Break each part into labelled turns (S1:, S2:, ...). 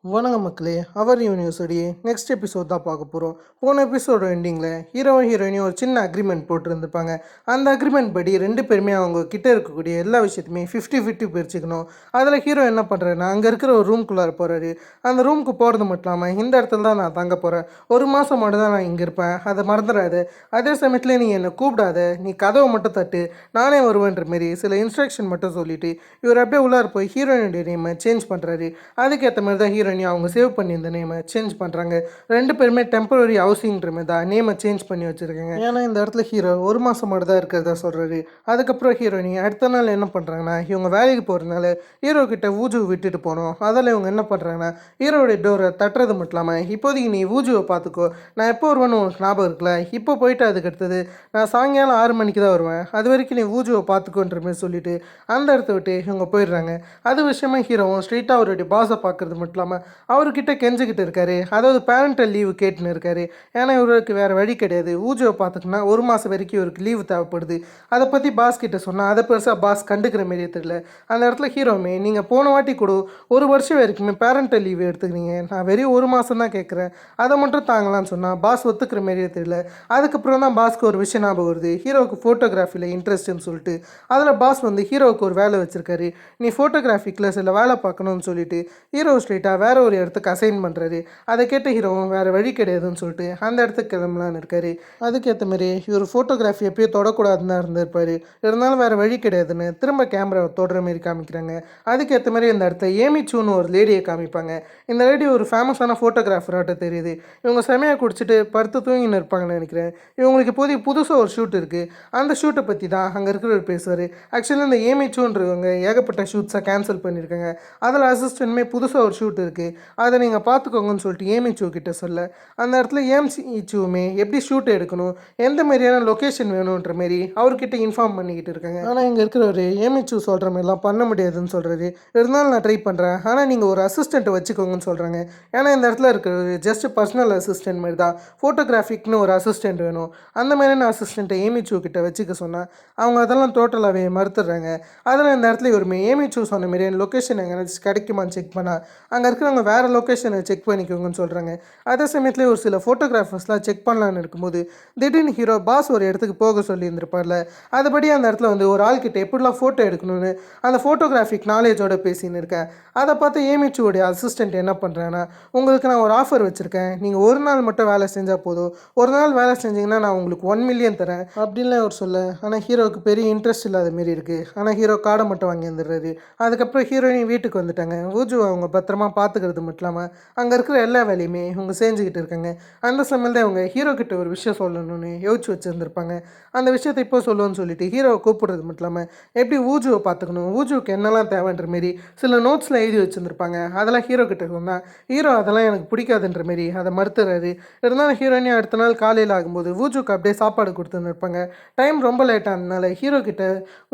S1: வணக்கம் மக்களே. அவர் university next episode தான் பார்க்க போகிறோம். போன எபிசோட எண்டிங்கில் ஹீரோவும் ஹீரோயினையும் ஒரு சின்ன அக்ரிமெண்ட் போட்டுருந்துருப்பாங்க. அந்த அக்ரிமெண்ட் படி ரெண்டு பேருமே அவங்க கிட்டே இருக்கக்கூடிய எல்லா விஷயத்தையுமே 50-50 பிரிச்சுக்கணும். அதில் ஹீரோ என்ன பண்ணுறாருன்னா, அங்கே இருக்கிற ஒரு ரூம்குள்ளார போகிறாரு. அந்த ரூமுக்கு போகிறது மட்டும் இல்லாமல், இந்த இடத்துல தான் நான் தங்க போகிறேன், ஒரு மாதம் மட்டும் தான் நான் இங்கே இருப்பேன், அதை மறந்துடாது, அதே சமயத்தில் நீ என்னை கூப்பிடாத, நீ கதவை மட்டும் தட்டு, நானே வருவேன்ற மாரி சில இன்ஸ்ட்ரக்ஷன் மட்டும் சொல்லிவிட்டு இவர் அப்படியே உள்ளார போய் ஹீரோயினுடைய நேமை சேஞ்ச் பண்ணுறாரு. அதுக்கேற்ற மாதிரி தான் ஹீரோயின் அவங்க சேவ் பண்ணி இந்த நேமை சேஞ்ச் பண்ணுறாங்க. ரெண்டு பேருமே டெம்பரரி ஹவுசிங்கிற மாதிரி தான் நேமை சேஞ்ச் பண்ணி வச்சுருக்காங்க. ஏன்னா இந்த இடத்துல ஹீரோ ஒரு மாதம் மட்டும் தான் இருக்கிறதா சொல்கிறாரு. அதுக்கப்புறம் ஹீரோயினி அடுத்த நாள் என்ன பண்ணுறாங்கன்னா, இவங்க வேலைக்கு போகிறதுனால ஹீரோ கிட்ட ஊஜுவை விட்டுட்டு போனோம். அதில் இவங்க என்ன பண்ணுறாங்கன்னா, ஹீரோடைய டோரை தட்டுறது மட்டும் இல்லாமல், இப்போதைக்கு நீ ஊஜுவை பார்த்துக்கோ, நான் எப்போ வருவேன்னு உனக்கு ஞாபகம் இருக்குல்ல, இப்போ போயிட்டு அதுக்கு அடுத்தது நான் சாயங்காலம் 6 மணிக்கு தான் வருவேன், அது வரைக்கும் நீ ஊஜுவை பார்த்துக்கோன்ற மாதிரி சொல்லிட்டு அந்த இடத்த விட்டு இவங்க போயிடுறாங்க. அது விஷயமா ஹீரோவும் ஸ்ட்ரெயிட்டாக அவருடைய பாஸை பார்க்குறது மட்டும் இல்லாமல் அவர்கிட்ட கெஞ்சிக்கிட்டு இருக்காரு. அதாவது பேரண்டல் லீவு கேட்டுன்னு இருக்காரு. ஏன்னா இவருக்கு வேறு வழி கிடையாது, ஊஜுவை பார்த்துக்குன்னா ஒரு மாதம் வரைக்கும் இவருக்கு லீவு தேவைப்படுது. அதை பற்றி பாஸ் கிட்ட சொன்னால் அதை பெருசாக பாஸ் கண்டுக்கிற மாரியே தெரியல. அந்த இடத்துல ஹீரோமே, நீங்கள் போன வாட்டி கூட ஒரு வருஷம் வரைக்குமே பேரண்டல் லீவு எடுத்துக்கிறீங்க, நான் வெறும் ஒரு மாதம் தான் கேட்குறேன், அதை மட்டும் தாங்கலான்னு சொன்னால் பாஸ் ஒத்துக்கிற மாரியே தெரியல. அதுக்கப்புறம் தான் பாஸ்க்கு ஒரு விஷயம் ஞாபகம் வருது, ஹீரோவுக்கு ஃபோட்டோகிராஃபியில் இன்ட்ரெஸ்ட்னு சொல்லிட்டு. அதில் பாஸ் வந்து ஹீரோவுக்கு ஒரு வேலை வச்சுருக்காரு, நீ ஃபோட்டோகிராஃபிக்கில் சில வேலை பார்க்கணும்னு சொல்லிட்டு ஹீரோ ஸ்ட்ரெயிட்டாக வேறு ஒரு இடத்துக்கு அசைன் பண்ணுறாரு. அதை கேட்ட ஹீரோவும் வேறு வழி கிடையாதுன்னு சொல்லிட்டு அந்த இடத்துக்கு கிளம்பலான்னு இருக்காரு. அதுக்கேற்ற மாதிரி இவர் ஃபோட்டோகிராஃபி எப்பயோ தொடக்கூடாதுன்னு தான் இருந்திருப்பார். இருந்தாலும் வேறு வழி கிடையாதுன்னு திரும்ப கேமராவை தொடுற மாரி காமிக்கிறாங்க. அதுக்கேற்ற மாதிரி இந்த இடத்த ஏமிச்சூன்னு ஒரு லேடியை காமிப்பாங்க. இந்த லேடி ஒரு ஃபேமஸான ஃபோட்டோகிராஃபராட்ட தெரியுது. இவங்க செமையாக குடிச்சிட்டு படுத்து தூங்கின்னு இருப்பாங்கன்னு நினைக்கிறேன். இவங்களுக்கு இப்போதைக்கு புதுசாக ஒரு ஷூட் இருக்குது. அந்த ஷூட்டை பற்றி தான் அங்கே இருக்கிறவர் பேசுவார். ஆக்சுவலி இந்த ஏமிச்சூன்றவங்க ஏகப்பட்ட ஷூட்ஸை கேன்சல் பண்ணியிருக்காங்க. அதில் அசிஸ்டன்ட்மே புதுசாக ஒரு ஷூட் இருக்குது, அதை நீங்கள் பார்த்துக்கோங்கன்னு சொல்லிட்டு ஏமிச்சூ கிட்ட சொல்ல, அந்த இடத்துல ஏமிச்சூமே எப்படி ஷூட் எடுக்கணும், எந்த மாதிரியான லொக்கேஷன் வேணுன்ற மாரி அவர்கிட்ட இன்ஃபார்ம் பண்ணிக்கிட்டு இருக்காங்க. ஆனால் இங்கே இருக்கிறவர் ஏமிச்சூ சொல்கிற மாதிரிலாம் பண்ண முடியாதுன்னு சொல்கிறாரு. இருந்தாலும் நான் ட்ரை பண்ணுறேன், ஆனால் நீங்கள் ஒரு அசிஸ்டண்ட்டை வச்சுக்கோங்கன்னு சொல்கிறாங்க. ஏன்னா இந்த இடத்துல இருக்கிற ஜஸ்ட் பர்சனல் அசிஸ்டன்ட் மாதிரி தான், ஃபோட்டோகிராஃபிக்னு ஒரு அசிஸ்டண்ட் வேணும். அந்த மாதிரியான அசிஸ்டண்ட்டை ஏமிச்சூ கிட்ட வச்சுக்க சொன்னால் அவங்க அதெல்லாம் டோட்டலாகவே மறுத்துடுறாங்க. அதில் இந்த இடத்துல ஒரு ஏமிச்சூ சொன்ன மாரி லொக்கேஷன் எங்கேயாச்சும் கிடைக்குமான்னு செக் பண்ணால் அங்கே இருக்கிறவங்க வேறு லொக்கேஷனை செக் பண்ணிக்கோங்கன்னு சொல்கிறாங்க. அதே சமயத்தில் ஒரு சில ஃபோட்டோகிராஃபர்ஸ்லாம் செக் பண்ணலான்னு இருக்கும்போது திடீர்னு ஹீரோ பாஸ் ஒரு இடத்துக்கு போக சொல்லியிருந்திருப்பார்ல, அதுபடி அந்த இடத்துல வந்து ஒரு ஆள்கிட்ட எப்படிலாம் ஃபோட்டோ எடுக்கணும்னு அந்த ஃபோட்டோகிராஃபிக் நாலேஜோடு பேசின்னு இருக்கேன். அதை பார்த்து ஏமிச்சூடைய அசிஸ்டண்ட் என்ன பண்ணுறேன்னா, உங்களுக்கு நான் ஒரு ஆஃபர் வச்சுருக்கேன், நீங்கள் ஒரு நாள் மட்டும் வேலை செஞ்சால் போதும், ஒரு நாள் வேலை செஞ்சிங்கன்னா நான் உங்களுக்கு 1 மில்லியன் தரேன் அப்படின்லாம் அவர் சொல்ல. ஆனால் ஹீரோவுக்கு பெரிய இன்ட்ரெஸ்ட் இல்லாத மாரி இருக்குது. ஆனால் ஹீரோ கார்டை மட்டும் வாங்கி வந்துடுறாரு. அதுக்கப்புறம் ஹீரோயின் வீட்டுக்கு வந்துட்டாங்க. ஊஜு அவங்க பத்திரமா பார்த்துக்கிறது மட்டும் இல்லாமல் அங்கே இருக்கிற எல்லா வேலையுமே இவங்க செஞ்சுக்கிட்டு இருக்காங்க. அந்த சமயம் தான் இவங்க ஹீரோ கிட்ட ஒரு விஷயம் சொல்லணும்னு யோசிச்சு வச்சுருந்துருப்பாங்க. அந்த விஷயத்தை இப்போ சொல்லுவோன்னு சொல்லிட்டு ஹீரோவை கூப்பிடுறது மட்டும் இல்லாமல் எப்படி ஊஜுவை பார்த்துக்கணும், ஊஜுவுக்கு என்னெல்லாம் தேவைன்ற மாரி சில நோட்ஸில் எழுதி வச்சுருந்துருப்பாங்க. அதெல்லாம் ஹீரோ கிட்ட சொன்னால் ஹீரோ அதெல்லாம் எனக்கு பிடிக்காதுன்ற மாரி அதை மறுத்துறாரு. இருந்தாலும் ஹீரோயினே அடுத்த நாள் காலையில் ஆகும்போது ஊஜுக்கு அப்படியே சாப்பாடு கொடுத்துருந்துருப்பாங்க. டைம் ரொம்ப லேட்டானதுனால ஹீரோ கிட்ட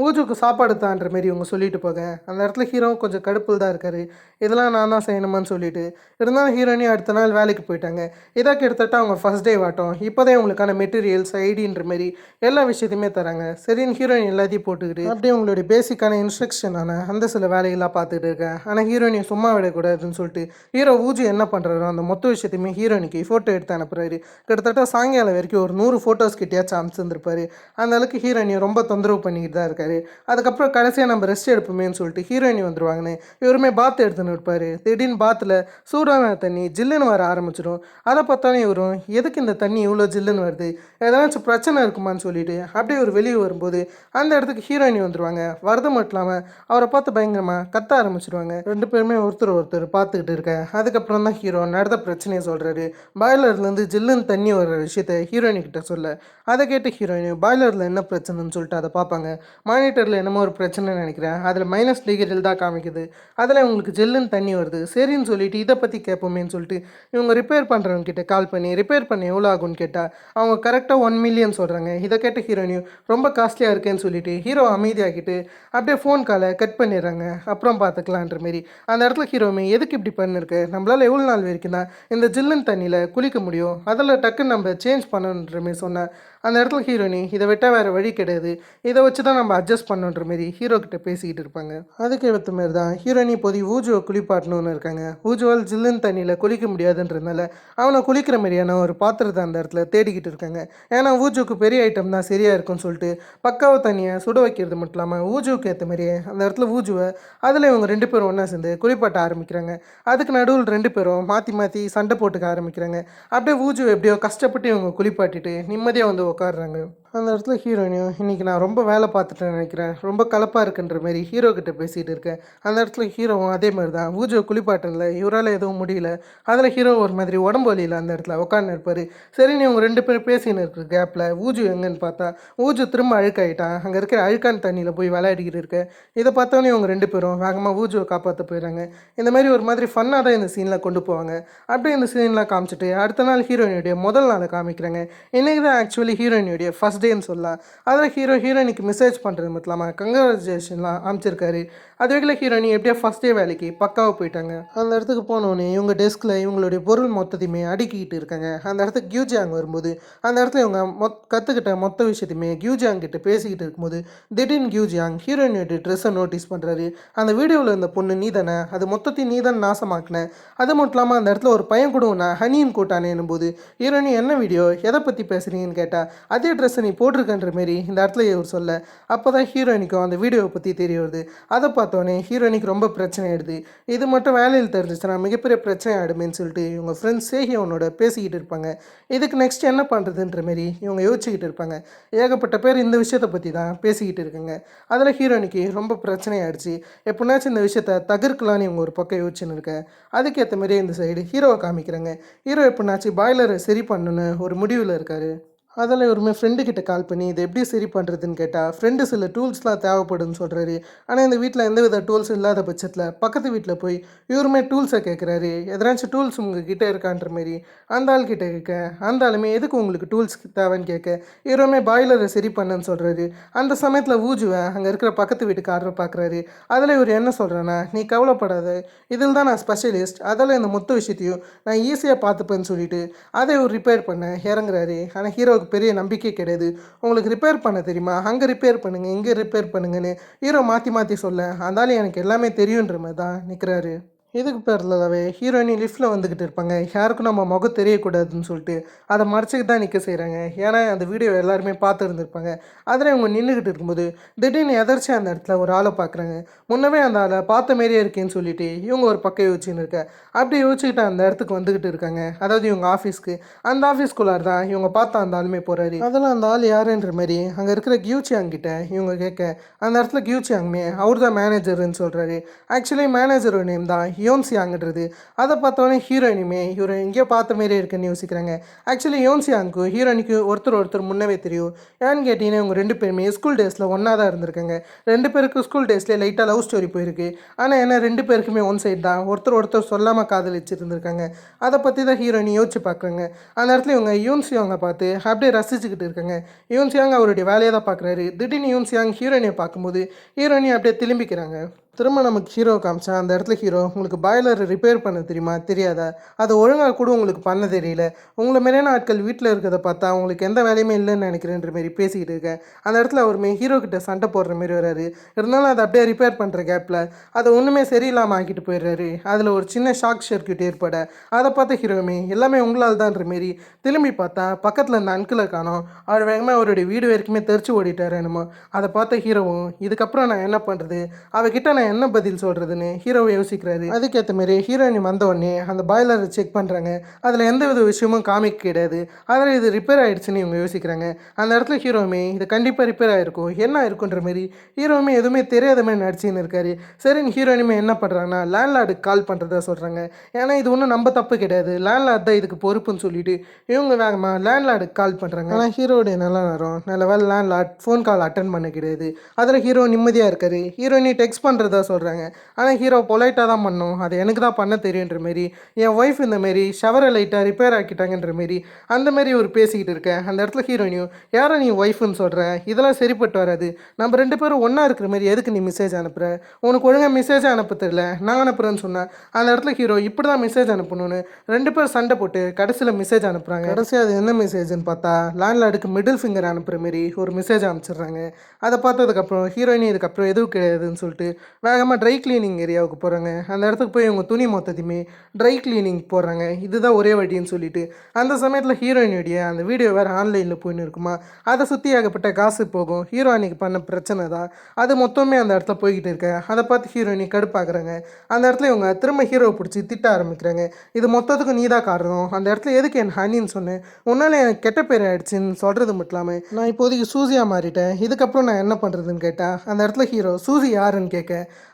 S1: ஊஜுக்கு சாப்பாடு தான்ற மாரி இவங்க சொல்லிட்டு போக, அந்த இடத்துல ஹீரோ கொஞ்சம் கடுப்பில் தான் இருக்காரு. இதெல்லாம் நான் தான் செய்யணுமான்னு சொல்லிட்டு. இருந்தாலும் ஹீரோயினி அடுத்த நாள் வேலைக்கு போயிட்டாங்க. இதாக கிட்டத்தட்ட அவங்க ஃபஸ்ட் டே வாட்டம். இப்போதான் உங்களுக்கான மெட்டீரியல்ஸ் ஐடின்ற மாரி எல்லா விஷயத்தையுமே தராங்க. சரின்னு ஹீரோயின் எல்லாத்தையும் போட்டுக்கிட்டு அப்படியே உங்களுடைய பேசிக்கான இன்ஸ்ட்ரக்ஷனான அந்த சில வேலைகளாக பார்த்துட்டு இருக்கேன். ஆனால் ஹீரோயினை சும்மா விடக்கூடாதுன்னு சொல்லிட்டு ஹீரோ ஊஜி என்ன பண்ணுறாரோ அந்த மொத்த விஷயத்தையுமே ஹீரோயினிக்கு ஃபோட்டோ எடுத்து அனுப்புறாரு. கிட்டத்தட்ட சாயங்காலம் வரைக்கும் ஒரு 100 ஃபோட்டோஸ் கிட்டேயாச்சும் அனுப்பிச்சிருந்துருப்பாரு. அந்த அளவுக்கு ஹீரோயினியை ரொம்ப தொந்தரவு பண்ணிக்கிட்டு தான் இருக்காரு. அதுக்கப்புறம் கடைசியாக நம்ம ரெஸ்ட் எடுப்போமேன்னு சொல்லிட்டு ஹீரோயினி வந்துருவாங்கன்னு இவருமே பாத் எடுத்துன்னு இருப்பார். திடீர்னு பாத்தில் சூடான தண்ணி ஜில்லுன்னு வர ஆரம்பிச்சிடும். அதை பார்த்தாலே இவரும் எதுக்கு இந்த தண்ணி இவ்வளோ ஜில்லுன்னு வருது, ஏதாச்சும் பிரச்சனை இருக்குமான்னு சொல்லிட்டு அப்படியே ஒரு வெளியே வரும்போது அந்த இடத்துக்கு ஹீரோயினி வந்துடுவாங்க. வரது மட்டும் இல்லாமல் அவரை பார்த்து பயங்கரமாக கத்த ஆரம்பிச்சிடுவாங்க. ரெண்டு பேருமே ஒருத்தர் பார்த்துக்கிட்டு இருக்க. அதுக்கப்புறம் தான் ஹீரோ நடந்த பிரச்சனையை சொல்கிறாரு. பாய்லர்லேருந்து ஜில்லுன்னு தண்ணி வர்ற விஷயத்த ஹீரோயினி கிட்ட சொல்ல, அதை கேட்டு ஹீரோயினி பாய்லரில் என்ன பிரச்சனைன்னு சொல்லிட்டு அதை பார்ப்பாங்க. மானிட்டரில் என்னமோ ஒரு பிரச்சனைன்னு நினைக்கிறேன், அதில் -டிகிரியில் தான் காமிக்குது, அதில் உங்களுக்கு ஜில்லுன்னு தண்ணி வருது. சரின்னு சொல்லிட்டு இதை பற்றி கேட்போமேன்னு சொல்லிட்டு இவங்க ரிப்பேர் பண்ணுறவங்க கிட்ட கால் பண்ணி ரிப்பேர் பண்ண எவ்வளோ ஆகும்னு கேட்டால் அவங்க கரெக்டாக 1 மில்லியன் சொல்கிறாங்க. இதை கேட்ட ஹீரோயினியும் ரொம்ப காஸ்ட்லியாக இருக்கேன்னு சொல்லிட்டு ஹீரோ அமைதியாகிட்டு அப்படியே ஃபோன் காலை கட் பண்ணிடுறாங்க. அப்புறம் பார்த்துக்கலான்ற மாரி அந்த இடத்துல ஹீரோமே எதுக்கு இப்படி பண்ணிருக்கு, நம்மளால் எவ்வளோ நாள் வரைக்கும் தான் இந்த ஜில்லுன்னு தண்ணியில் குளிக்க முடியும், அதில் டக்குன்னு நம்ம சேஞ்ச் பண்ணணுன்ற மாரி சொன்னால் அந்த இடத்துல ஹீரோயினி இதை விட்டால் வேறு வழி கிடையாது, இதை வச்சு தான் நம்ம அட்ஜஸ்ட் பண்ணுன்ற மாரி ஹீரோ கிட்ட பேசிக்கிட்டு இருப்பாங்க. அதுக்கு ஏற்ற மாரி தான் ஹீரோயினி இப்போது ஊஜுவை குளிப்பாட்டணும்னு இருக்காங்க. ஊஜுவால் ஜில்லுன்னு தண்ணியில் குளிக்க முடியாதுன்றதுனால அவனை குளிக்கிற மாதிரியான ஒரு பாத்திரத்தை அந்த இடத்துல தேடிக்கிட்டு இருக்காங்க. ஏன்னா ஊஜுவுக்கு பெரிய ஐட்டம் தான் சரியாக இருக்கும்னு சொல்லிட்டு பக்காவை தண்ணியை சுட வைக்கிறது மட்டும் இல்லாமல் ஊஜுவுக்கு ஏற்ற மாதிரியே அந்த இடத்துல ஊஜுவை அதில் இவங்க 2 பேரும் ஒன்றா சேர்ந்து குளிப்பாட்ட ஆரம்பிக்கிறாங்க. அதுக்கு நடுவில் 2 பேரும் மாற்றி மாற்றி சண்டை போட்டுக்க ஆரம்பிக்கிறாங்க. அப்படியே ஊஜுவை எப்படியோ கஷ்டப்பட்டு இவங்க குளிப்பாட்டிட்டு நிம்மதியாக வந்து உட்காடுறாங்க. அந்த இடத்துல ஹீரோயினியும் இன்றைக்கி நான் ரொம்ப வேலை பார்த்துட்டேன்னு நினைக்கிறேன், ரொம்ப கலப்பாக இருக்குன்ற மாரி ஹீரோ கிட்ட பேசிகிட்டு இருக்கேன். அந்த இடத்துல ஹீரோவும் அதே மாதிரி தான் ஊஜோ குளிப்பாட்டல இவரால் எதுவும் முடியல. அதில் ஹீரோ ஒரு மாதிரி உடம்பு வலியில் அந்த இடத்துல உட்காந்து இருப்பார். சரி நீ உங்கள் 2 பேரும் பேசின்னு இருக்கிற கேப்பில் ஊஜு எங்கன்னு பார்த்தா ஊஜு திரும்ப அழுக்காயிட்டான். அங்கே இருக்கிற அழுக்கான தண்ணியில் போய் விளையாடிக்கிட்டு இருக்க. இதை பார்த்தோன்னே இவங்க 2 பேரும் வேகமாக ஊஜுவை காப்பாற்ற போயிடறாங்க. இந்த மாதிரி ஒரு மாதிரி ஃபன்னாக தான் இந்த சீனில் கொண்டு போவாங்க. அப்படியே இந்த சீன்லாம் காமிச்சிட்டு அடுத்த நாள் ஹீரோயினுடைய முதல் நாளை காமிக்கிறாங்க. இன்றைக்கி தான் ஆக்சுவலி ஹீரோயினுடைய ஃபஸ்ட் டேன்னு சொல்லலாம். அதில் ஹீரோயினுக்கு மெசேஜ் பண்ணுறது மட்டும் இல்லாமல் கங்க்ராச்சுலேஷன்லாம் அமைச்சிருக்காரு. அதுவே ஹீரோயினி எப்படியா ஃபஸ்ட் டே வேலைக்கு பக்காவாக போயிட்டாங்க. அந்த இடத்துக்கு போனோடனே இவங்க டெஸ்கில் இவங்களுடைய பொருள் மொத்தத்தையுமே அடுக்கிக்கிட்டு இருக்காங்க. அந்த இடத்துக்கு கியூஜியாங் வரும்போது அந்த இடத்துல இவங்க கற்றுக்கிட்ட மொத்த விஷயத்தையுமே கியூஜியாங் கிட்ட பேசிக்கிட்டு இருக்கும்போது திடீர்னு கியூஜியாங் ஹீரோயினுடைய ட்ரெஸ்ஸை நோட்டீஸ் பண்ணுறாரு. அந்த வீடியோவில் இருந்த பொண்ணு நீ தானே, அது மொத்தத்தையும் நீ தான் நாசமாக்கினேன். அது மட்டும் இல்லாமல் அந்த இடத்துல ஒரு பையன் கூட நான் ஹனின்னு கூட்டானேன்னும் போது ஹீரோயினி என்ன வீடியோ எதை பற்றி பேசுகிறீங்கன்னு கேட்டால் அதே ட்ரெஸ்ஸை நீ போட்டிருக்கன்ற மாரி இந்த இடத்துல இவர் சொல்ல அப்போ தான் ஹீரோயினிக்கும் அந்த வீடியோவை பற்றி தெரிய வருது. அதை பார்த்தோன்னே ஹீரோயினிக்கு ரொம்ப பிரச்சனை ஆகிடுது. இது மட்டும் வேலையில் தெரிஞ்சிச்சுன்னா மிகப்பெரிய பிரச்சனை ஆகிடுமேன்னு சொல்லிட்டு இவங்க ஃப்ரெண்ட்ஸ் சேஹியோனோட பேசிக்கிட்டு இருப்பாங்க. இதுக்கு நெக்ஸ்ட் என்ன பண்ணுறதுன்ற மாரி இவங்க யோசிச்சுக்கிட்டு இருப்பாங்க. ஏகப்பட்ட பேர் இந்த விஷயத்தை பற்றி தான் பேசிக்கிட்டு இருக்காங்க. அதில் ஹீரோயினிக்கு ரொம்ப பிரச்சனை ஆகிடுச்சு. எப்படின்னாச்சும் இந்த விஷயத்தை தகர்க்கலான்னு இவங்க ஒரு பக்கம் யோசிச்சுன்னு இருக்கேன். அதுக்கேற்ற மாதிரியே இந்த சைடு ஹீரோவை காமிக்கிறாங்க. ஹீரோ எப்படின்னாச்சும் பாய்லரை சரி பண்ணணுன்னு ஒரு முடிவில் இருக்கார். அதில் இவருமே ஃப்ரெண்டுக்கிட்ட கால் பண்ணி இதை எப்படி சரி பண்ணுறதுன்னு கேட்டால் ஃப்ரெண்டு சில டூல்ஸ்லாம் தேவைப்படுன்னு சொல்கிறாரு. ஆனால் இந்த வீட்டில் எந்தவித டூல்ஸ் இல்லாத பட்சத்தில் பக்கத்து வீட்டில் போய் இவருமே டூல்ஸை கேட்குறாரு. எதனாச்சும் டூல்ஸ் உங்ககிட்ட இருக்கான்ற மாரி அந்த ஆள்கிட்ட கேட்க அந்த ஆளுமே எதுக்கு உங்களுக்கு டூல்ஸ் தேவைன்னு கேட்க இவருமே பாய்லரை சரி பண்ணுன்னு சொல்கிறாரு. அந்த சமயத்தில் ஊஜுவை அங்கே இருக்கிற பக்கத்து வீட்டுக்காரரை பார்க்குறாரு. அதில் இவர் என்ன சொல்கிறேன்னா நீ கவலைப்படாத, இதில் தான் நான் ஸ்பெஷலிஸ்ட், அதில் இந்த மொத்த விஷயத்தையும் நான் ஈஸியாக பார்த்துப்பேன்னு சொல்லிட்டு அதை இவர் ரிப்பேர் பண்ண இறங்குறாரு. ஆனால் ஹீரோவுக்கு பெரிய நம்பிக்கை கிடையாது. உங்களுக்கு ரிப்பேர் பண்ண தெரியுமா, அங்கே ரிப்பேர் பண்ணுங்கள் இங்கே ரிப்பேர் பண்ணுங்கன்னு ஹீரோ மாற்றி மாற்றி சொல்ல அந்தாலும் எனக்கு எல்லாமே தெரியுன்ற மாதிரி தான் நிற்கிறாரு. இதுக்கு பேர்லவே ஹீரோயினி லிஃப்ட்டில் வந்துக்கிட்டு இருப்பாங்க. யாருக்கும் நம்ம முகம் தெரியக்கூடாதுன்னு சொல்லிட்டு அதை மறைச்சிக்கிட்டு தான் நிற்க செய்கிறாங்க. ஏன்னா அந்த வீடியோ எல்லாருமே பார்த்து இருந்திருப்பாங்க. அதில் இவங்க நின்றுக்கிட்டு இருக்கும்போது திடீர்னு எதர்ச்சியாக அந்த இடத்துல ஒரு ஆளை பார்க்குறாங்க. முன்னவே அந்த ஆளை பார்த்த மாரியே இருக்கேன்னு சொல்லிட்டு இவங்க ஒரு பக்கம் யோசிச்சுன்னு இருக்க. அப்படி யோசிச்சுக்கிட்டு அந்த இடத்துக்கு வந்துக்கிட்டு இருக்காங்க. அதாவது இவங்க ஆஃபீஸ்க்கு. அந்த ஆஃபீஸ்குள்ளார் தான் இவங்க பார்த்தா அந்த ஆளுமே போகிறாரு. அதெல்லாம் அந்த ஆள் யாருன்ற மாதிரி அங்கே இருக்கிற கியூச்சியாங்கிட்ட இவங்க கேட்க அந்த இடத்துல கியூச்சியாங்குமே அவர் தான் மேனேஜர்னு சொல்கிறாரு. ஆக்சுவலி மேனேஜரோட நேம் தான் யோன்சியாங்கிறது. அதை பார்த்தோன்னே ஹீரோயினுமே இவர் எங்கேயோ பார்த்த மாரி இருக்குன்னு யோசிக்கிறாங்க. ஆக்சுவலி யோன்சியாங்கும் ஹீரோயினுக்கு ஒருத்தர் முன்னவே தெரியும். ஏன்னு கேட்டிங்கன்னா இவங்க 2 பேருமே ஸ்கூல் டேஸில் ஒன்றா தான் இருந்திருக்காங்க. 2 பேருக்கு ஸ்கூல் டேஸ்லேயே லைட்டாக லவ் ஸ்டோரி போயிருக்கு. ஆனால் ஏன்னா 2 பேருக்குமே ஒன் சைடு தான், ஒருத்தர் சொல்லாமல் காதலிச்சிருந்துருக்காங்க. அதை பற்றி தான் ஹீரோயினி யோசிச்சு பார்க்குறாங்க. அந்த இடத்துல இவங்க யூன்சியாங்கை பார்த்து அப்படியே ரசிச்சுக்கிட்டு இருக்காங்க. யூன்சியாங் அவருடைய வேலையை தான் பார்க்குறாரு. திடீர்னு யூன்சியாங் ஹீரோயினியை பார்க்கும்போது ஹீரோயினி அப்படியே திரும்பிக்கிறாங்க. திரும்ப நமக்கு ஹீரோ காமிச்சா அந்த இடத்துல ஹீரோ உங்களுக்கு பாய்லரை ரிப்பேர் பண்ண தெரியுமா, தெரியாதா, அது ஒழுங்காக கூட உங்களுக்கு பண்ண தெரியல, உங்களை மாதிரியான ஆட்கள் வீட்டில் இருக்கிறத பார்த்தா உங்களுக்கு எந்த வேலையுமே இல்லைன்னு நினைக்கிறேன்ற மாரி பேசிக்கிட்டு இருக்கேன். அந்த இடத்துல அவருமே ஹீரோ கிட்ட சண்டை போடுற மாரி வராரு. இருந்தாலும் அதை அப்படியே ரிப்பேர் பண்ணுற கேப்பில் அதை ஒன்றுமே சரியில்லாமல் ஆக்கிட்டு போயிடுறாரு. அதில் ஒரு சின்ன ஷாக் சர்க்யூட் ஏற்பட அதை பார்த்த ஹீரோமே எல்லாமே உங்களால் தான்ற மாரி திரும்பி பார்த்தா பக்கத்தில் இந்த அன்கிளை காணோம். அவர் வேகமாக அவருடைய வீடு வரைக்குமே தெரிச்சு ஓடிட்டார் என்னமோ. அதை பார்த்த ஹீரோவும் இதுக்கப்புறம் நான் என்ன பண்ணுறது, அவகிட்ட நான் என்ன பதில் சொல்கிறதுன்னு ஹீரோவை யோசிக்கிறாரு. அதுக்கேற்ற மாரி ஹீரோயினி வந்தோடனே அந்த பாய்லரை செக் பண்ணுறாங்க. அதில் எந்த வித விஷயமும் காமிக்க கிடையாது. அதில் இது ரிப்பேர் ஆகிடுச்சுன்னு இவங்க யோசிக்கிறாங்க. அந்த இடத்துல ஹீரோவுமே இது கண்டிப்பாக ரிப்பேர் ஆகிருக்கும், என்ன இருக்குன்ற மாரி ஹீரோவுமே எதுவுமே தெரியாத மாதிரி நடிச்சுன்னு இருக்காரு. சரின்னு ஹீரோயினுமே என்ன பண்ணுறாங்கன்னா லேண்ட்லார்டுக்கு கால் பண்ணுறதா சொல்கிறாங்க. ஏன்னா இது ஒன்றும் நம்ம தப்பு கிடையாது, லேண்ட்லார்ட் தான் இதுக்கு பொறுப்புன்னு சொல்லிட்டு இவங்க வேகமாக லேண்ட்லார்டுக்கு கால் பண்ணுறாங்க. ஆனால் ஹீரோடைய நல்ல நேரம் நல்ல வேலை லேண்ட்லார்ட் ஃபோன் கால் அட்டன் பண்ண கிடையாது. அதில் ஹீரோ நிம்மதியாக இருக்காரு. ஹீரோயினி டெக்ஸ்ட் பண்ணுறத இருக்கிறதா சொல்கிறாங்க. ஆனால் ஹீரோ பொலைட்டாக தான் பண்ணோம், அது எனக்கு தான் பண்ண தெரியுன்ற மாரி, என் ஒய்ஃப் இந்த மாரி ஷவரை லைட்டாக ரிப்பேர் ஆக்கிட்டாங்கன்ற மாரி அந்த மாரி ஒரு பேசிக்கிட்டு இருக்கேன். அந்த இடத்துல ஹீரோயினியும், யாரை நீ ஒய்ஃப்னு சொல்கிற, இதெல்லாம் சரிப்பட்டு வராது, நம்ம 2 பேரும் ஒன்றா இருக்கிற மாரி எதுக்கு நீ மெசேஜ் அனுப்புகிற, உனக்கு ஒழுங்காக மெசேஜ் அனுப்ப தெரியல, நான் அனுப்புகிறேன்னு சொன்னேன். அந்த இடத்துல ஹீரோ இப்படி தான் மெசேஜ் அனுப்பணும்னு 2 பேரும் சண்டை போட்டு கடைசியில் மெசேஜ் அனுப்புகிறாங்க. கடைசியாக அது என்ன மெசேஜ்னு பார்த்தா லேண்ட்லார்டுக்கு மிடில் ஃபிங்கர் அனுப்புகிற மாரி ஒரு மெசேஜ் அனுப்பிச்சிடுறாங்க. அதை பார்த்ததுக்கப்புறம் ஹீரோயினி இதுக்கப்புறம் எதுவும் கிடையாதுன்னு சொல்லிட்டு வேகமாக ட்ரை கிளீனிங் ஏரியாவுக்கு போகிறாங்க. அந்த இடத்துக்கு போய் அவங்க துணி மொத்தத்தையுமே ட்ரை கிளீனிங் போடுறாங்க. இதுதான் ஒரே வழின்னு சொல்லிட்டு அந்த சமயத்தில் ஹீரோயினுடைய அந்த வீடியோ வேறு ஆன்லைனில் போயின்னு இருக்குமா, அதை சுற்றி ஏகப்பட்ட காசு போகும். ஹீரோ அன்னைக்கு பண்ண பிரச்சனை தான் அது மொத்தமே அந்த இடத்துல போய்கிட்டு இருக்க. அதை பார்த்து ஹீரோயினி கடுப்பாக்குறாங்க. அந்த இடத்துல இவங்க திரும்ப ஹீரோவை பிடிச்சி திட்ட ஆரம்பிக்கிறாங்க. இது மொத்தத்துக்கும் நீ தான் காரணம், அந்த இடத்துல எதுக்கு என் ஹனின்னு சொன்னேன், உன்னால் எனக்கு கெட்ட பேர் ஆயிடுச்சுன்னு சொல்கிறது மட்டும் இல்லாமல் நான் இப்போதைக்கு சூசியாக மாறிட்டேன், இதுக்கப்புறம் நான் என்ன பண்ணுறதுன்னு கேட்டால் அந்த இடத்துல ஹீரோ சூசி யாருன்னு கேட்க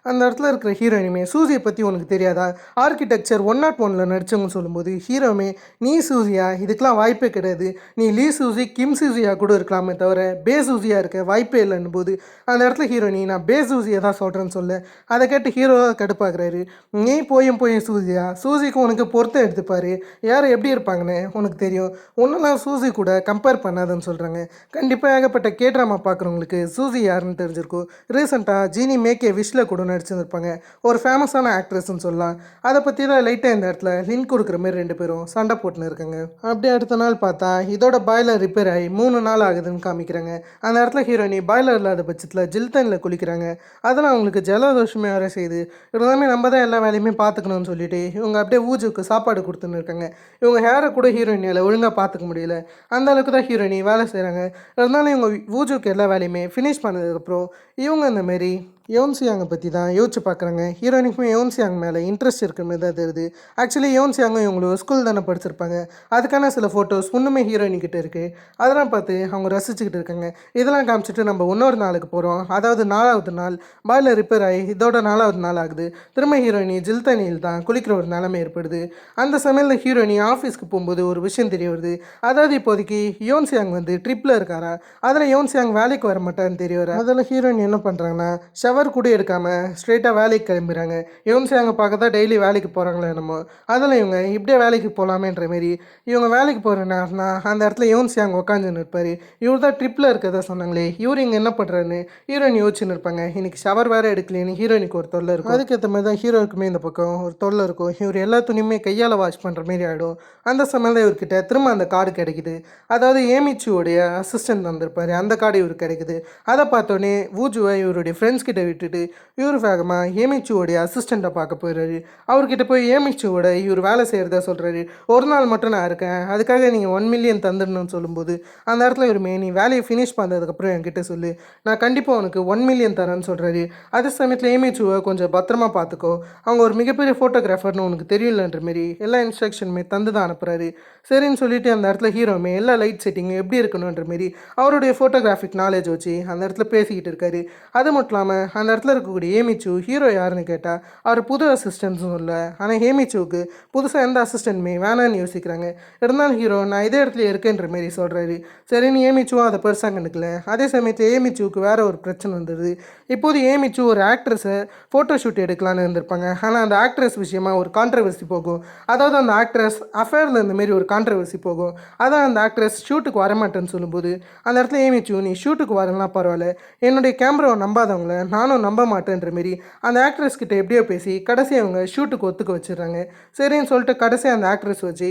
S1: அந்த இடத்துல இருக்கிற ஹீரோயினுமே சூசியை பற்றி உனக்கு தெரியாதா, ஆர்கிடெக்சர் 101 நடிச்சவங்க சொல்லும்போது ஹீரோமே நீ சூசியா, இதுக்கெலாம் வாய்ப்பே கிடையாது, நீ லீ சூசி கிம் சூசியா கூட இருக்கலாமே தவிர பே சூசியா இருக்க வாய்ப்பே இல்லைன்னு போது அந்த இடத்துல ஹீரோயினி நான் பே சூசியை தான் சொல்கிறேன்னு சொல்ல அதை கேட்டு ஹீரோ கடுப்பாக்குறாரு. நீ போயும் சூசியா, சூசிக்கு உனக்கு பொருத்தம் எடுத்துப்பாரு, யார் எப்படி இருப்பாங்கன்னு உனக்கு தெரியும், ஒன்றெல்லாம் சூசி கூட கம்பேர் பண்ணாதுன்னு சொல்கிறாங்க. கண்டிப்பாக ஏகப்பட்ட கேட்ராமா பார்க்குறவங்களுக்கு சூசி யாருன்னு தெரிஞ்சிருக்கும். ரீசெண்டாக ஜீனி மேக்கே விஷில் கூட நடிச்சிருப்பாங்க, ஒரு ஃபேமஸான ஆக்ட்ரஸ்ன்னு சொல்லலாம். அதை பற்றி தான் லைட்டாக இந்த இடத்துல லிங்க் கொடுக்குற மாதிரி 2 பேரும் சண்டை போட்டுன்னு இருக்காங்க. அப்படியே அடுத்த நாள் பார்த்தா இதோட பாய்லர் ரிப்பேர் ஆகி 3 நாள் ஆகுதுன்னு காமிக்கிறாங்க. அந்த இடத்துல ஹீரோயினி பாய்லர் இல்லாத பட்சத்தில் ஜில் தண்ணியில் குளிக்கிறாங்க. அதெல்லாம் அவங்களுக்கு ஜலதோஷமே வர செய்யுது. இருந்தாலுமே நம்ம தான் எல்லா வேலையுமே பார்த்துக்கணும்னு சொல்லிட்டு இவங்க அப்படியே ஊஜுக்கு சாப்பாடு கொடுத்துன்னு இருக்காங்க. இவங்க ஹேரை கூட ஹீரோயினியால் ஒழுங்காக பார்த்துக்க முடியல, அந்த அளவுக்கு தான் ஹீரோயினி வேலை செய்கிறாங்க. இருந்தாலும் இவங்க ஊஜுக்கு எல்லா வேலையுமே ஃபினிஷ் பண்ணதுக்கப்புறம் இவங்க இந்த மாரி யோன்சியாங்கை பற்றி தான் யோசிச்சு பார்க்குறாங்க. ஹீரோயினுக்குமே யோன்சியாங் மேலே இன்ட்ரெஸ்ட் இருக்கிற மாதிரி தான் தெரியுது. ஆக்சுவலி யோன்சியாங்கும் இவங்களுக்கு ஸ்கூல் தானே படிச்சிருப்பாங்க, அதுக்கான சில ஃபோட்டோஸ் இன்னுமே ஹீரோயின்கிட்ட இருக்குது. அதெல்லாம் பார்த்து அவங்க ரசிச்சுக்கிட்டு இருக்காங்க. இதெல்லாம் காமிச்சிட்டு நம்ம இன்னொரு நாளுக்கு போகிறோம். அதாவது 4வது நாள் பாய்லர் ரிப்பேர் ஆகி இதோட 4வது நாள் ஆகுது. திரும்ப ஹீரோயினி ஜில் தண்ணியில் தான் குளிக்கிற ஒரு நிலைமை ஏற்படுது. அந்த சமயத்தில் ஹீரோயினி ஆஃபீஸ்க்கு போகும்போது ஒரு விஷயம் தெரிய வருது. அதாவது இப்போதைக்கு யோன்சியாங் வந்து ட்ரிப்பில் இருக்காரா, அதில் யோன்சியாங் வேலைக்கு வர மாட்டான்னு தெரிய வர அதில் ஹீரோயின் என்ன பண்ணுறாங்கன்னா ஷவர் கூட எடுக்காமல் ஸ்ட்ரெயிட்டாக வேலைக்கு கிளம்புறாங்க. யோன்சியாங்க பார்க்க தான் டெய்லி வேலைக்கு போகிறாங்களே என்னமோ, அதில் இவங்க இப்படியே வேலைக்கு போகலாமேன்ற மாரி இவங்க வேலைக்கு போகிற நேரம்னா அந்த இடத்துல யோன்சியாங்க உட்காந்துன்னு இருப்பார். இவர் தான் ட்ரிப்பில் இருக்கிறதா சொன்னாங்களே, இவர் இங்கே என்ன பண்ணுறாருன்னு ஹீரோயின் யோசிச்சுன்னு இருப்பாங்க. இன்றைக்கி ஷவர் வேறு எடுக்கலேன்னு ஹீரோயினுக்கு ஒரு தொல்லை இருக்கும். அதுக்கேற்ற மாதிரி தான் ஹீரோவுக்குமே இந்த பக்கம் ஒரு தொல்லை இருக்கும். இவர் எல்லா துணியுமே கையால் வாஷ் பண்ணுற மாரி ஆகிடும். அந்த சமயம் தான் இவர்கிட்ட திரும்ப அந்த கார்டு கிடைக்குது. அதாவது ஏமிச்சுவோடைய அசிஸ்டன்ட் வந்திருப்பார், அந்த கார்டு இவருக்கு கிடைக்குது. அதை பார்த்தோன்னே வூஜுவை இவருடைய ஃப்ரெண்ட்ஸ் கிட்ட விட்டுட்டு இவர் வேகமாக ஏமிச்சுவோடைய அசிஸ்டண்ட்டை பார்க்க போயிடுறாரு. அவர்கிட்ட போய் ஏமிச்சுவோட இவர் வேலை செய்கிறதா சொல்கிறாரு. ஒரு நாள் மட்டும் நான் இருக்கேன், அதுக்காக நீங்கள் 1 மில்லியன் தந்துடணும்னு சொல்லும்போது அந்த இடத்துல இவருமே நீ வேலையை ஃபினிஷ் பண்ணதுக்கப்புறம் என்கிட்ட சொல்லு, நான் கண்டிப்பாக உனக்கு 1 மில்லியன் தரேன்னு சொல்கிறாரு. அதே சமயத்தில் ஏமிச்சுவை கொஞ்சம் பத்திரமா பார்த்துக்கோ, அவங்க ஒரு மிகப்பெரிய ஃபோட்டோகிராஃபர்னு உனக்கு தெரியலன்ற மாரி எல்லா இன்ஸ்ட்ரக்ஷனுமே தந்து தான் அனுப்புகிறாரு. சரின்னு சொல்லிட்டு அந்த இடத்துல ஹீரோமே எல்லா லைட் செட்டிங்கும் எப்படி இருக்கணுன்ற மாரி அவருடைய ஃபோட்டோகிராஃபிக் நாலேஜ் வச்சு அந்த இடத்துல பேசிக்கிட்டு இருக்காரு. அது மட்டும் இல்லாமல் அந்த இடத்துல இருக்கக்கூடிய ஏமிச்சு ஹீரோ யாருன்னு கேட்டால் அவர் புது அசிஸ்டன்ட்ஸும் இல்லை. ஆனால் ஏமிச்சுவுக்கு புதுசாக எந்த அசிஸ்டன்ட்மே வேணான்னு யோசிக்கிறாங்க. இருந்தாலும் ஹீரோ நான் இதே இடத்துல இருக்கேன்ற மாரி சொல்கிறாரு. சரின்னு ஏமிச்சுவும் அதை பெருசாக கண்டுக்கல. அதே சமயத்தில் ஏமிச்சுவுக்கு வேறு ஒரு பிரச்சனை வந்துடுது. இப்போது ஏமிச்சு ஒரு ஆக்ட்ரஸை ஃபோட்டோ ஷூட் எடுக்கலான்னு இருந்திருப்பாங்க. ஆனால் அந்த ஆக்ட்ரஸ் விஷயமாக ஒரு கான்ட்ரவர்சி போகும். அதாவது அந்த ஆக்ட்ரஸ் அஃபேரில் இந்தமாரி ஒரு கான்ட்ரவர்சி போகும். அதான் அந்த ஆக்ட்ரஸ் ஷூட்டுக்கு வரமாட்டேன்னு சொல்லும்போது அந்த இடத்துல ஏமிச்சு நீ ஷூட்டுக்கு வரலாம் பரவாயில்ல, என்னுடைய கேமராவை நம்பாதவங்கள நானும் நம்ப மாட்டேன்ற மாரி அந்த ஆக்ட்ரஸ் கிட்ட எப்படியோ பேசி கடைசி அவங்க ஷூட்டுக்கு ஒத்துக்க வச்சிடுறாங்க. சரின்னு சொல்லிட்டு கடைசியாக அந்த ஆக்ட்ரஸ் வச்சு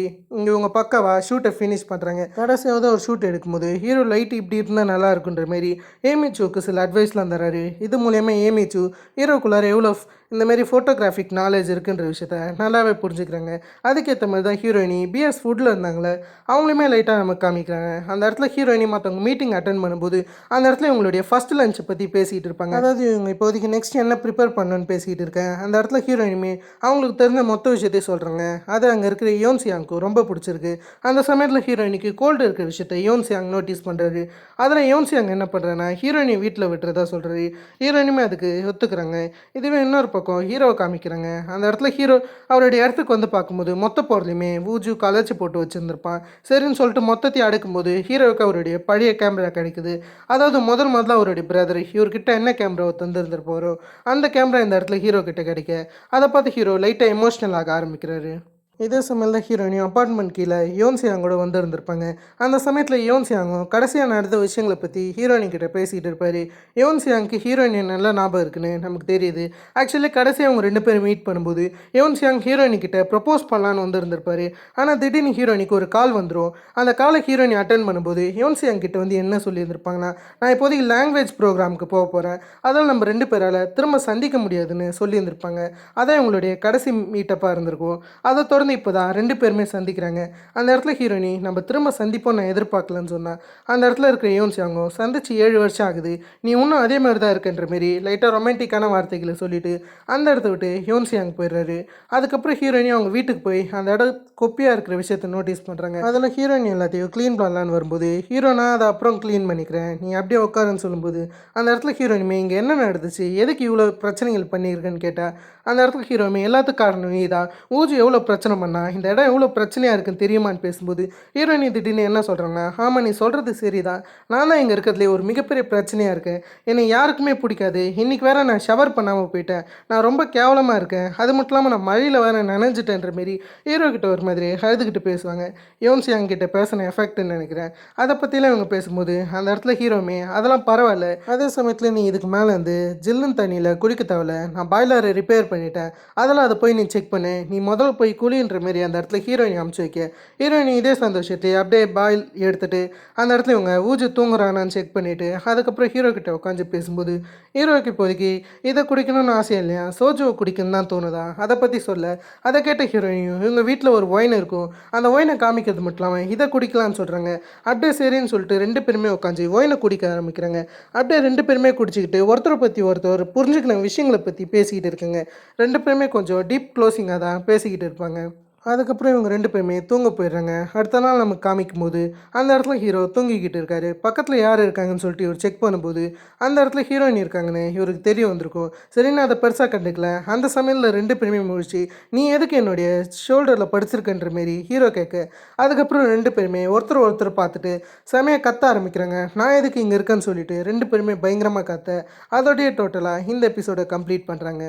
S1: இவங்க பக்காவா ஷூட்டை ஃபினிஷ் பண்ணுறாங்க. கடைசியாவது ஒரு ஷூட் எடுக்கும்போது ஹீரோ லைட் இப்படி இருந்தால் நல்லா இருக்குன்ற மாரி ஏமிச்சுக்கு சில அட்வைஸ்லாம் தராரு. இது மூலயமா ஏமிச்சு ஹீரோக்குள்ளார எவ்வளோ இந்தமாரி ஃபோட்டோகிராஃபிக் நாலேஜ் இருக்குன்ற விஷயத்த நல்லாவே புரிஞ்சுக்கிறாங்க. அதுக்கேற்ற மாதிரி தான் ஹீரோயினி பிஎஸ் ஃபுட்டில் இருந்தாங்களே அவங்களுமே லைட்டாக நமக்கு காமிக்கிறாங்க. அந்த இடத்துல ஹீரோயினி மற்றவங்க மீட்டிங் அட்டன் பண்ணும்போது அந்த இடத்துல இவங்களுடைய ஃபஸ்ட் லஞ்சை பற்றி பேசிகிட்டு இருப்பாங்க. அதாவது இவங்க இப்போதைக்கு நெக்ஸ்ட் என்ன ப்ரிப்பேர் பண்ணணும்னு பேசிகிட்டு இருக்கேன். அந்த இடத்துல ஹீரோயினுமே அவங்களுக்கு தெரிஞ்ச மொத்த விஷயத்தையும் சொல்கிறாங்க. அது அங்கே இருக்கிற யோன்சியாங்க்கு ரொம்ப பிடிச்சிருக்கு. அந்த சமயத்தில் ஹீரோயினுக்கு கோல்டு இருக்கிற விஷயத்தை யோன்சியாங் நோட்டீஸ் பண்ணுறாரு. அதில் யோன்சியாங் என்ன பண்ணுறேன்னா ஹீரோயினி வீட்டில் விட்டுறதா சொல்கிறாரு. ஹீரோயினுமே அதுக்கு ஒத்துக்கிறாங்க. இதுவே இன்னொரு பக்கம் ஹீரோவை காமிக்கிறாங்க. அந்த இடத்துல ஹீரோ அவருடைய இடத்துக்கு வந்து பார்க்கும்போது மொத்த பொருளையுமே ஊஜு கலைச்சி போட்டு வச்சுருந்துருப்பான். சரின்னு சொல்லிட்டு மொத்தத்தையும் அடுக்கும்போது ஹீரோவுக்கு அவருடைய பழைய கேமரா கிடைக்குது. அதாவது முதல்ல அவருடைய பிரதர் இவர்கிட்ட என்ன கேமராவை தந்துருந்துருப்பாரோ அந்த கேமரா இந்த இடத்துல ஹீரோ கிட்ட கிடைக்க அதை பார்த்து ஹீரோ லைட்டாக எமோஷ்னல் ஆக ஆரம்பிக்கிறாரு. இதே சமயத்தில் தான் ஹீரோயினியும் அப்பார்ட்மெண்ட் கீழே யோன் சியாங் கூட வந்திருந்திருப்பாங்க. அந்த சமயத்தில் யோன் சியாங்கும் கடைசியாக நடந்த விஷயங்களை பற்றி ஹீரோயின் கிட்ட பேசிக்கிட்டு இருப்பார். யோன் சியாங்க்கு ஹீரோயின் நல்லா ஞாபகம் இருக்குன்னு நமக்கு தெரியுது. ஆக்சுவலி கடைசியாக அவங்க 2 பேரும் மீட் பண்ணும்போது யோன் சியாங் ஹீரோயினி கிட்ட ப்ரப்போஸ் பண்ணலான்னு வந்திருந்திருப்பார். ஆனால் திடீர்னு ஹீரோயினிக்கு ஒரு கால் வந்துடும். அந்த காலை ஹீரோயினி அட்டன் பண்ணும்போது யோன் சியாங் கிட்ட வந்து என்ன சொல்லியிருந்திருப்பாங்கன்னா, நான் இப்போதைக்கு லாங்குவேஜ் ப்ரோக்ராமுக்கு போக போகிறேன், அதால் நம்ம 2 பேரால் திரும்ப சந்திக்க முடியாதுன்னு சொல்லியிருந்திருப்பாங்க. அதான் இவங்களுடைய கடைசி மீட்டப்பாக இருந்திருக்கும். அதை தொடர்ந்து இப்போ தான் 2 பேருமே சந்திக்கிறாங்க. அந்த இடத்துல ஹீரோயினி நம்ம திரும்ப சந்திப்போம் நான் எதிர்பார்க்கலன்னு சொன்னால், அந்த இடத்துல இருக்கிற யோன் சியாங்கும் சந்திச்சு 7 வருஷம் ஆகுது, நீ இன்னும் அதே மாதிரி தான் இருக்குன்ற மாரி லைட்டாக ரொமான்டிக்கான வார்த்தைகளை சொல்லிவிட்டு அந்த இடத்த விட்டு யோன் சியாங் போயிடுறாரு. அதுக்கப்புறம் ஹீரோயினி அவங்க வீட்டுக்கு போய் அந்த இடம் கொப்பியாக இருக்கிற விஷயத்தை நோட்டீஸ் பண்ணுறாங்க. அதில் ஹீரோயினி எல்லாத்தையும் க்ளீன் பண்ணலான்னு வரும்போது ஹீரோனா அதை அப்புறம் க்ளீன் பண்ணிக்கிறேன், நீ அப்படியே உட்காருன்னு சொல்லும்போது அந்த இடத்துல ஹீரோயினுமே இங்கே என்ன நடந்துச்சு, எதுக்கு இவ்வளோ பிரச்சனைகள் பண்ணியிருக்கேன்னு கேட்டால் அந்த இடத்துல ஹீரோயுமே எல்லாத்துக்கும் காரணம் நீ தான், ஊஜு எவ்வளோ பிரச்சனை பண்ணா, இந்த இடம் எவ்வளோ பிரச்சனையாக இருக்குன்னு தெரியுமான்னு பேசும்போது ஹீரோயினி திடீர்னு என்ன சொல்கிறாங்கன்னா, ஆமாம் நீ சொல்கிறது சரி தான், நான் தான் இங்கே இருக்கிறதுலே ஒரு மிகப்பெரிய பிரச்சனையாக இருக்கேன், என்னை யாருக்குமே பிடிக்காது, இன்றைக்கி வேறு நான் ஷவர் பண்ணாமல் போயிட்டேன், நான் ரொம்ப கேவலமாக இருக்கேன், அது மட்டும் இல்லாமல் நான் மழையில் வேறு நனைஞ்சிட்டேன்ற மாரி ஹீரோ கிட்ட ஒரு மாதிரி அழுதுகிட்டு பேசுவாங்க. யோன் சியாங் கிட்ட பேசின எஃபெக்ட்னு நினைக்கிறேன். அதை பற்றிலாம் இவங்க பேசும்போது அந்த இடத்துல ஹீரோமே அதெல்லாம் பரவாயில்ல, அதே சமயத்தில் நீ இதுக்கு மேலே வந்து ஜில்லுன்னு தண்ணியில் குளிக்க தேவையில்ல, நான் பாய்லரை ரிப்பேர் பண்ணிட்டேன், அதெல்லாம் அதை போய் நீ செக் பண்ணு, நீ முதல்ல போய் குளின்ற மாரி அந்த இடத்துல ஹீரோயினி அமுச்சு வைக்க ஹீரோயினி இதே சந்தோஷத்தை அப்படியே பாயில் எடுத்துகிட்டு அந்த இடத்துல இவங்க ஊஜு தூங்குறானான்னு செக் பண்ணிவிட்டு அதுக்கப்புறம் ஹீரோ கிட்ட உட்காந்து பேசும்போது ஹீரோவுக்கு இப்போதைக்கு இதை குடிக்கணும்னு ஆசை இல்லையா, சோஜுவை குடிக்கணும்னு தான் தோணுதா, அதை பற்றி சொல்ல அதை கேட்ட ஹீரோயினியும் இவங்க வீட்டில் ஒரு ஒயின் இருக்கும், அந்த ஒயினை காமிக்கிறது மட்டும் இல்லாமல் இதை குடிக்கலான்னு சொல்கிறாங்க. அப்படியே சரின்னு சொல்லிட்டு 2 பேருமே உட்காந்து ஒயினை குடிக்க ஆரம்பிக்கிறாங்க. அப்படியே 2 பேருமே குடிச்சிக்கிட்டு ஒருத்தரை பற்றி ஒருத்தர் புரிஞ்சுக்கின விஷயங்களை பற்றி பேசிக்கிட்டு இருக்குங்க. 2 பேருமே கொஞ்சம் டீப் க்ளோசிங்காக தான் பேசிக்கிட்டு இருப்பாங்க. அதுக்கப்புறம் இவங்க 2 பேருமே தூங்க போயிடுறாங்க. அடுத்த நாள் நமக்கு காமிக்கும் போது அந்த இடத்துல ஹீரோ தூங்கிக்கிட்டு இருக்காரு. பக்கத்தில் யார் இருக்காங்கன்னு சொல்லிட்டு இவர் செக் பண்ணும்போது அந்த இடத்துல ஹீரோயின் இருக்காங்கன்னு இவருக்கு தெரிய வந்திருக்கும். சரின்னு அதை பெருசாக கண்டுக்கல. அந்த சமயத்தில் 2 பேருமே முழிச்சு நீ எதுக்கு என்னுடைய ஷோல்டரில் படுத்திருக்கன்ற மாரி ஹீரோ கேட்க அதுக்கப்புறம் 2 பேருமே ஒருத்தர் பார்த்துட்டு செமையாக கத்த ஆரம்பிக்கிறாங்க. நான் எதுக்கு இங்கே இருக்கேன்னு சொல்லிட்டு 2 பேருமே பயங்கரமாக கத்த அதோடைய டோட்டலாக இந்த எபிசோடை கம்ப்ளீட் பண்ணுறாங்க.